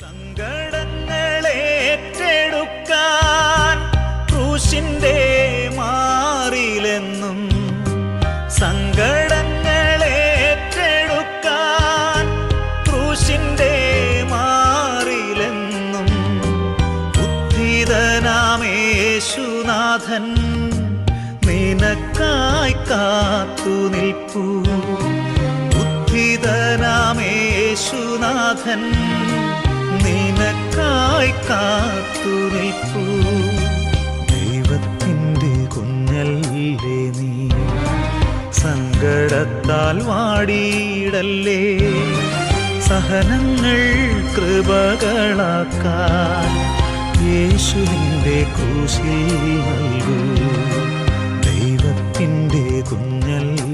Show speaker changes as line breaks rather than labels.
സങ്കടങ്ങളേറ്റെടുക്കാൻ ക്രൂശിന്റെ മാറിലെന്നും സങ്കടങ്ങളേറ്റെടുക്കാൻ ക്രൂശിന്റെ മാറിലെന്നും ഉദ്ധിതനാമേശുനാഥൻ നിനക്കായി കാത്തു നിൽപ്പൂ. ഉദ്ധിതനാമേശുനാഥൻ നിനക്കായി കാത്തു നിൽപ്പൂ. ദൈവത്തിൻ്റെ കുഞ്ഞല്ലേ നീ, സങ്കടത്താൽ വാടിയിടല്ലേ. സഹനങ്ങൾ കൃപകളാക്കാൻ യേശുവിൻ്റെ ക്രൂശിൽ നൽകൂ. ദൈവത്തിൻ്റെ കുഞ്ഞല്ലേ